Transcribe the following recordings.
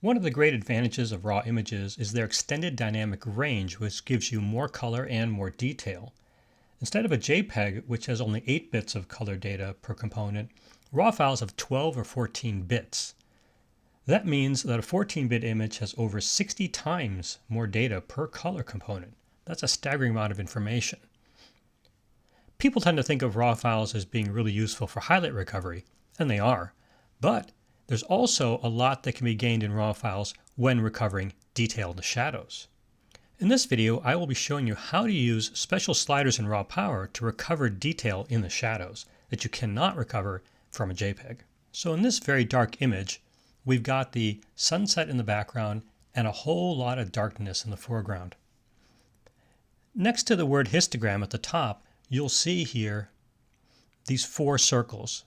One of the great advantages of raw images is their extended dynamic range, which gives you more color and more detail. Instead of a JPEG, which has only 8 bits of color data per component, raw files have 12 or 14 bits. That means that a 14-bit image has over 60 times more data per color component. That's a staggering amount of information. People tend to think of raw files as being really useful for highlight recovery, and they are, but there's also a lot that can be gained in raw files when recovering detail in the shadows. In this video, I will be showing you how to use special sliders in raw power to recover detail in the shadows that you cannot recover from a JPEG. So in this very dark image, we've got the sunset in the background and a whole lot of darkness in the foreground. Next to the word histogram at the top, you'll see here these 4 circles.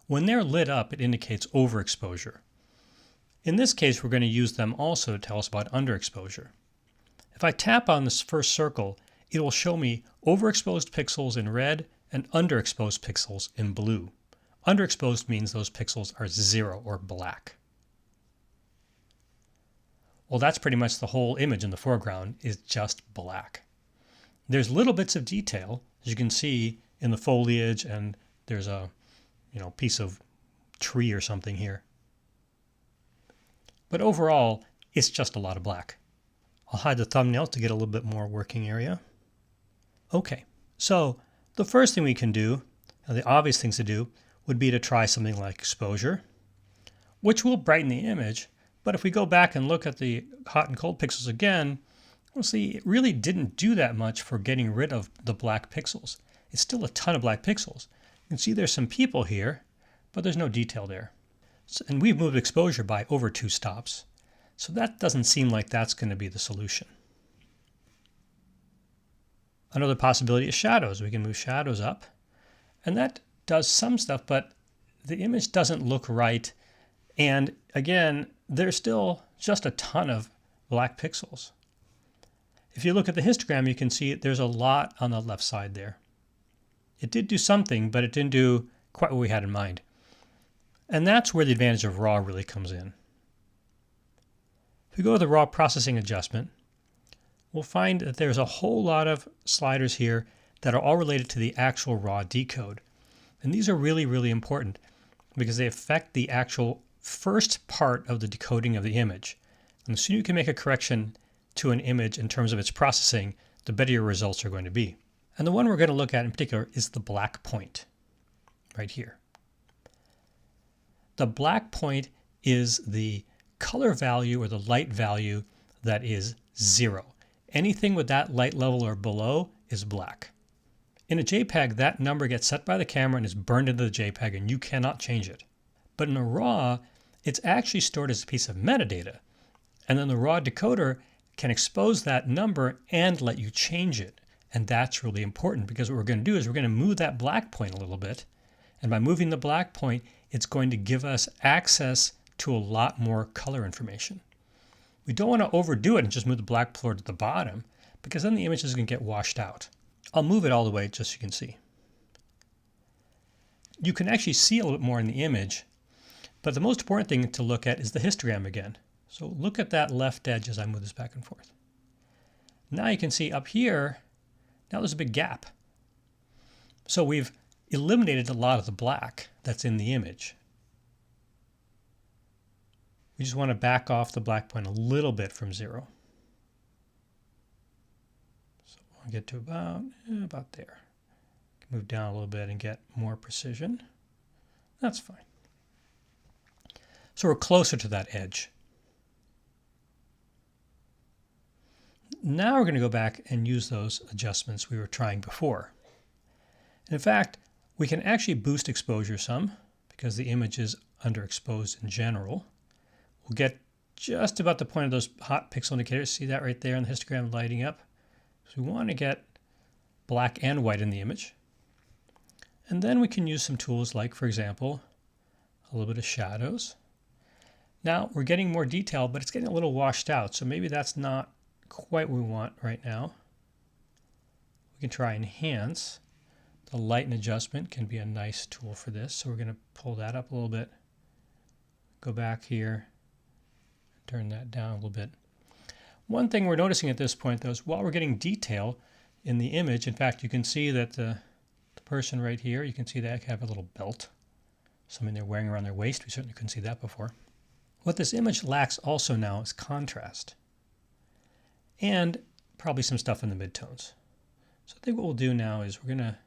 When they're lit up, it indicates overexposure. In this case, we're going to use them also to tell us about underexposure. If I tap on this first circle, it will show me overexposed pixels in red and underexposed pixels in blue. Underexposed means those pixels are 0 or black. Well, that's pretty much the whole image in the foreground is just black. There's little bits of detail, as you can see in the foliage, and there's a piece of tree or something here. But overall, it's just a lot of black. I'll hide the thumbnail to get a little bit more working area. Okay, so the first thing we can do, the obvious things to do, would be to try something like exposure, which will brighten the image. But if we go back and look at the hot and cold pixels again, we'll see it really didn't do that much for getting rid of the black pixels. It's still a ton of black pixels. You can see there's some people here, but there's no detail there. And we've moved exposure by over 2 stops. So that doesn't seem like that's going to be the solution. Another possibility is shadows. We can move shadows up. And that does some stuff, but the image doesn't look right. And again, there's still just a ton of black pixels. If you look at the histogram, you can see there's a lot on the left side there. It did do something, but it didn't do quite what we had in mind. And that's where the advantage of raw really comes in. If we go to the raw processing adjustment, we'll find that there's a whole lot of sliders here that are all related to the actual raw decode. And these are really, really important because they affect the actual first part of the decoding of the image. And the sooner you can make a correction to an image in terms of its processing, the better your results are going to be. And the one we're going to look at in particular is the black point, right here. The black point is the color value or the light value that is 0. Anything with that light level or below is black. In a JPEG, that number gets set by the camera and is burned into the JPEG, and you cannot change it. But in a RAW, it's actually stored as a piece of metadata. And then the RAW decoder can expose that number and let you change it. And that's really important because what we're going to do is we're going to move that black point a little bit. And by moving the black point, it's going to give us access to a lot more color information. We don't want to overdo it and just move the black point to the bottom because then the image is going to get washed out. I'll move it all the way just so you can see. You can actually see a little bit more in the image, but the most important thing to look at is the histogram again. So look at that left edge as I move this back and forth. Now you can see up here, now there's a big gap. So we've eliminated a lot of the black that's in the image. We just want to back off the black point a little bit from 0. So we'll get to about there. Move down a little bit and get more precision. That's fine. So we're closer to that edge. Now we're going to go back and use those adjustments we were trying before. And in fact, we can actually boost exposure some because the image is underexposed in general. We'll get just about the point of those hot pixel indicators. See that right there in the histogram lighting up? So we want to get black and white in the image. And then we can use some tools like, for example, a little bit of shadows. Now we're getting more detail, but it's getting a little washed out. So maybe that's not quite what we want right now. We can try enhance. The lighten adjustment can be a nice tool for this. So we're going to pull that up a little bit. Go back here turn that down a little bit. One thing we're noticing at this point, though, is while we're getting detail in the image, in fact, you can see that the person right here, you can see they have a little belt, something they're wearing around their waist. We certainly couldn't see that before. What this image lacks also now is contrast and probably some stuff in the midtones. So I think what we'll do now is we're going to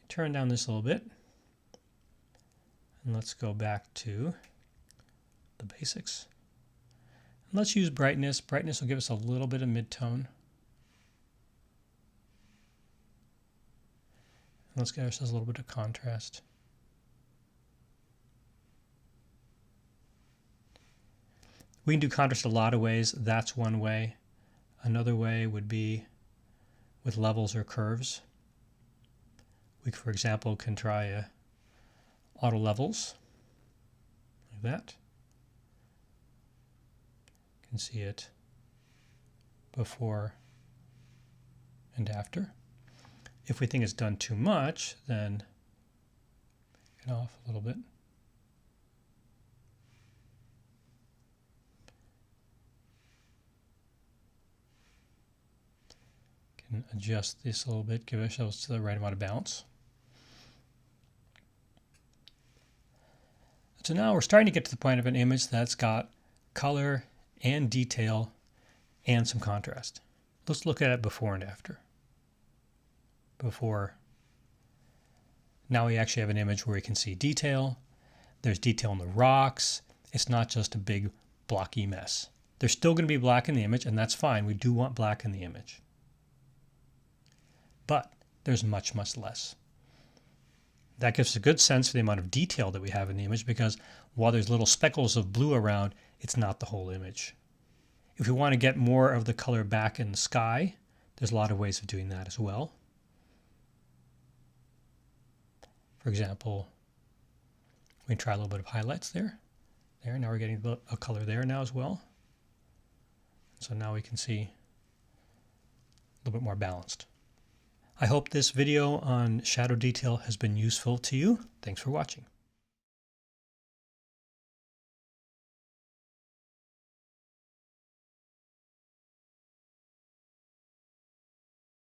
turn down this a little bit. And let's go back to the basics. And let's use brightness. Brightness will give us a little bit of midtone. And let's get ourselves a little bit of contrast. We can do contrast a lot of ways. That's one way. Another way would be with levels or curves. We, for example, can try auto levels, like that. You can see it before and after. If we think it's done too much, then get off a little bit. Can adjust this a little bit, give ourselves the right amount of bounce. So now we're starting to get to the point of an image that's got color and detail and some contrast. Let's look at it before and after. Before, now we actually have an image where we can see detail. There's detail in the rocks. It's not just a big blocky mess. There's still going to be black in the image, and that's fine. We do want black in the image. But there's much, much less. That gives us a good sense of the amount of detail that we have in the image, because while there's little speckles of blue around, it's not the whole image. If we want to get more of the color back in the sky, there's a lot of ways of doing that as well. For example, we can try a little bit of highlights there. Now we're getting a color there now as well. So now we can see a little bit more balanced. I hope this video on shadow detail has been useful to you. Thanks for watching.